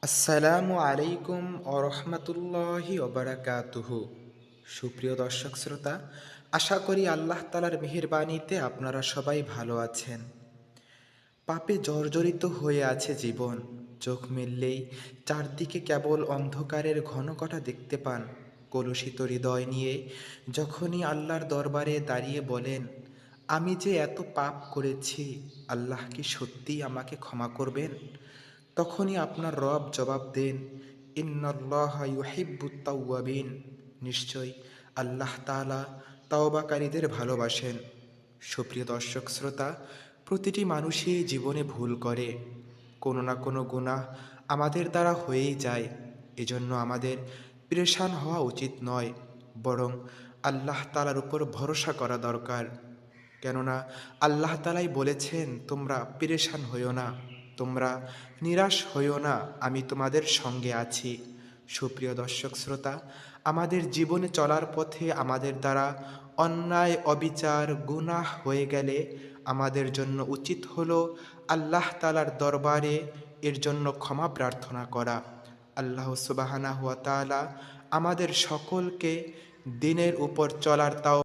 আসসালামু আলাইকুম রহমতুল্লাহি ওবারাকাতুহু। সুপ্রিয় দর্শক শ্রোতা, আশা করি আল্লাহ তালার মেহেরবানিতে আপনারা সবাই ভালো আছেন। পাপে জর্জরিত হয়ে আছে জীবন। চোখ মেললেই চারদিকে কেবল অন্ধকারের ঘনঘটা দেখতে পান। কলুষিত হৃদয় নিয়ে যখনই আল্লাহর দরবারে দাঁড়িয়ে বলেন, আমি যে এত পাপ করেছি, আল্লাহ কি সত্যিই আমাকে ক্ষমা করবেন? তখনই আপনার রব জবাব দেন, ইন্নাল্লাহা ইউহিব্বুত তাওয়াবিন। নিশ্চয়ই আল্লাহ তাআলা তওবাকারীদের ভালোবাসেন। সুপ্রিয় দর্শক শ্রোতা, প্রতিটি মানুষই জীবনে ভুল করে। কোনো না কোনো গুনাহ আমাদের দ্বারা হয়েই যায়। এজন্য আমাদের পেরেশান হওয়া উচিত নয়, বরং আল্লাহ তাআলার উপর ভরসা করা দরকার। কেননা আল্লাহ তাআলাই বলেছেন, তোমরা পেরেশান হইও না, তোমরা নিরাশ হইও না, আমি তোমাদের সঙ্গে আছি। সুপ্রিয় দর্শক শ্রোতা, আমাদের জীবনে চলার পথে আমাদের দ্বারা অন্যায় অবিচার গুনাহ হয়ে গেলে আমাদের জন্য উচিত হলো আল্লাহ তাআলার দরবারে এর জন্য ক্ষমা প্রার্থনা করা। আল্লাহ সুবহানাহু ওয়া তাআলা আমাদের সকলকে দিনের উপর চলার তাও